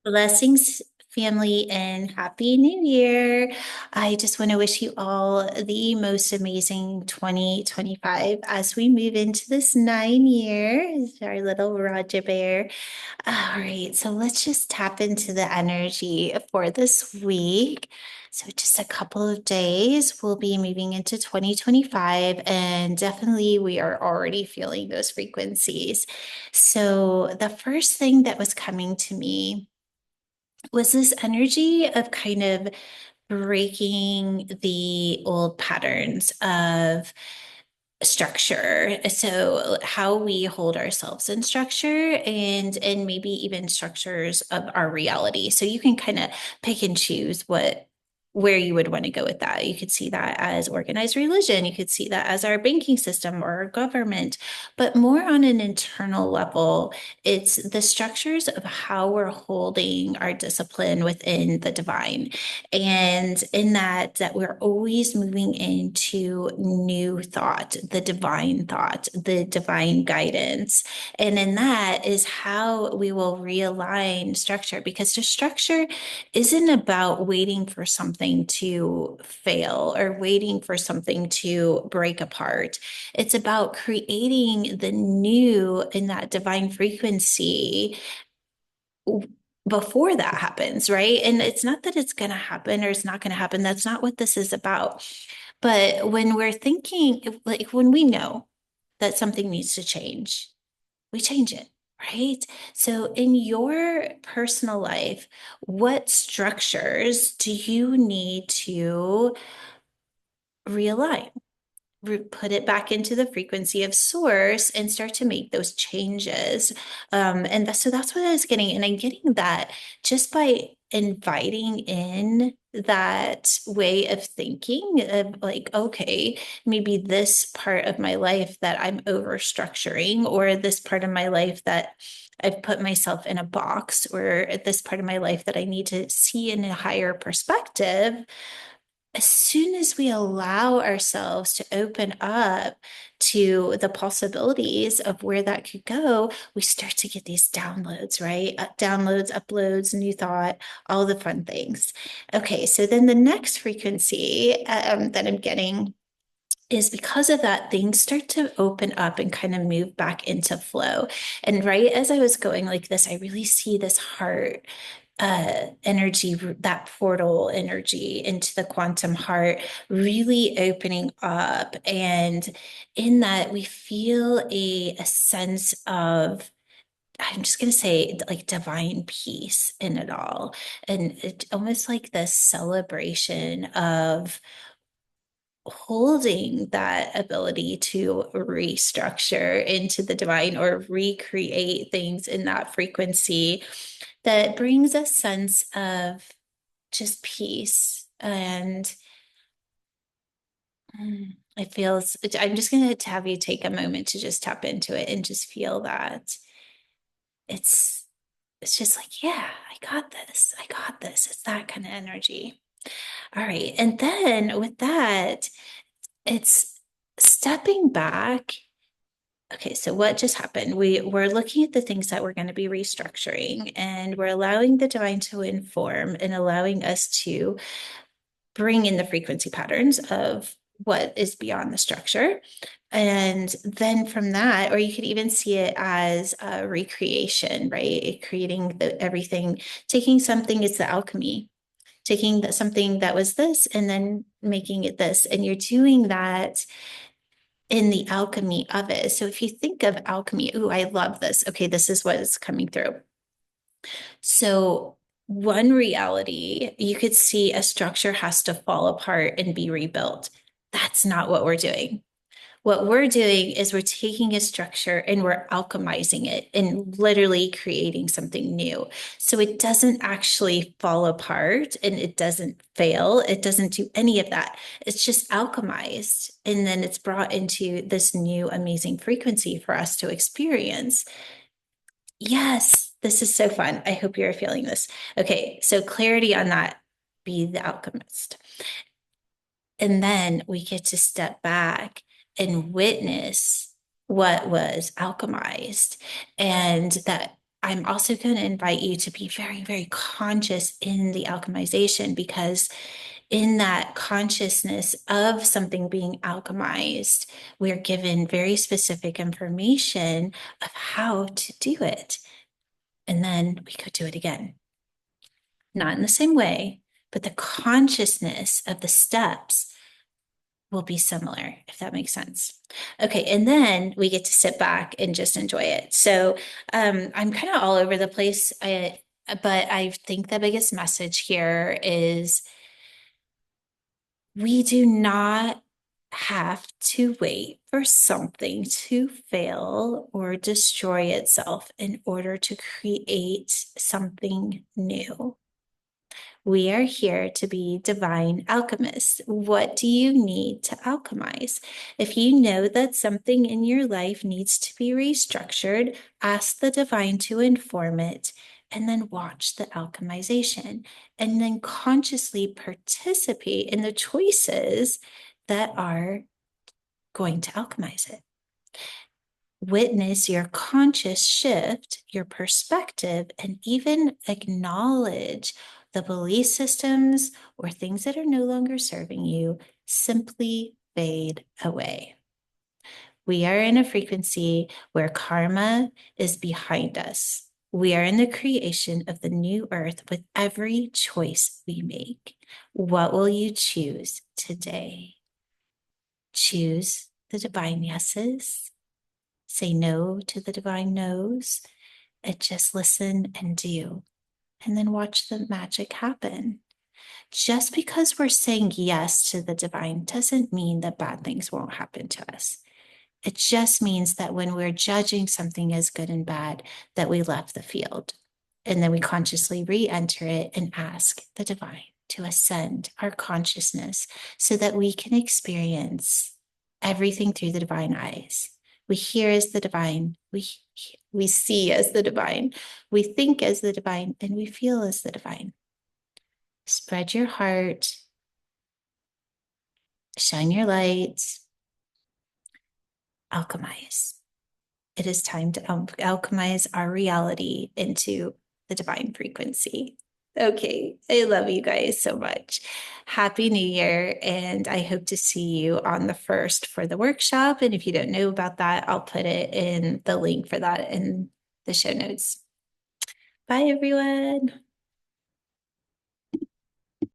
Blessings, family, and Happy New Year. I just want to wish you all the most amazing 2025 as we move into this 9 year, our little Roger Bear. All right, so let's just tap into the energy for this week. So, just a couple of days, we'll be moving into 2025, and definitely we are already feeling those frequencies. So, the first thing that was coming to me was this energy of kind of breaking the old patterns of structure. So how we hold ourselves in structure and maybe even structures of our reality. So you can kind of pick and choose where you would want to go with that. You could see that as organized religion. You could see that as our banking system or our government, but more on an internal level, it's the structures of how we're holding our discipline within the divine. And in that we're always moving into new thought, the divine guidance. And in that is how we will realign structure because the structure isn't about waiting for something to fail or waiting for something to break apart. It's about creating the new in that divine frequency before that happens, right? And it's not that it's going to happen or it's not going to happen. That's not what this is about. But when we're thinking, like when we know that something needs to change, we change it, right? So in your personal life, what structures do you need to realign? Put it back into the frequency of source and start to make those changes. So that's what I was getting. And I'm getting that just by inviting in that way of thinking of like, okay, maybe this part of my life that I'm over structuring, or this part of my life that I've put myself in a box, or this part of my life that I need to see in a higher perspective. As soon as we allow ourselves to open up to the possibilities of where that could go, we start to get these downloads, right? Downloads, uploads, new thought, all the fun things. Okay, so then the next frequency that I'm getting is because of that, things start to open up and kind of move back into flow. And right as I was going like this, I really see this heart energy, that portal energy into the quantum heart, really opening up. And in that, we feel a sense of, I'm just going to say, like divine peace in it all. And it almost like this celebration of holding that ability to restructure into the divine or recreate things in that frequency that brings a sense of just peace. And it feels, I'm just going to have you take a moment to just tap into it and just feel that it's, it's just like, yeah, I got this. I got this. It's that kind of energy. All right. And then with that, it's stepping back. Okay, so what just happened? We're looking at the things that we're going to be restructuring, and we're allowing the divine to inform and allowing us to bring in the frequency patterns of what is beyond the structure. And then from that, or you could even see it as a recreation, right? Creating everything, taking something, it's the alchemy, taking something that was this and then making it this. And you're doing that in the alchemy of it. So if you think of alchemy, ooh, I love this. Okay, this is what is coming through. So one reality, you could see a structure has to fall apart and be rebuilt. That's not what we're doing. What we're doing is we're taking a structure and we're alchemizing it and literally creating something new. So it doesn't actually fall apart and it doesn't fail. It doesn't do any of that. It's just alchemized. And then it's brought into this new amazing frequency for us to experience. Yes, this is so fun. I hope you're feeling this. Okay, so clarity on that, be the alchemist. And then we get to step back and witness what was alchemized and that I'm also going to invite you to be very, very conscious in the alchemization, because in that consciousness of something being alchemized, we're given very specific information of how to do it. And then we could do it again. Not in the same way, but the consciousness of the steps will be similar, if that makes sense. Okay, and then we get to sit back and just enjoy it. So I'm kind of all over the place, but I think the biggest message here is we do not have to wait for something to fail or destroy itself in order to create something new. We are here to be divine alchemists. What do you need to alchemize? If you know that something in your life needs to be restructured, ask the divine to inform it, and then watch the alchemization, and then consciously participate in the choices that are going to alchemize it. Witness your conscious shift, your perspective, and even acknowledge the belief systems or things that are no longer serving you simply fade away. We are in a frequency where karma is behind us. We are in the creation of the new earth with every choice we make. What will you choose today? Choose the divine yeses. Say no to the divine no's, and just listen and do, and then watch the magic happen. Just because we're saying yes to the divine doesn't mean that bad things won't happen to us. It just means that when we're judging something as good and bad, that we left the field. And then we consciously re-enter it and ask the divine to ascend our consciousness so that we can experience everything through the divine eyes. We hear as the divine, we see as the divine, we think as the divine, and we feel as the divine. Spread your heart, shine your light, alchemize. It is time to alchemize our reality into the divine frequency. Okay, I love you guys so much. Happy New Year, and I hope to see you on the 1st for the workshop. And if you don't know about that, I'll put it in the link for that in the show notes. Bye, everyone.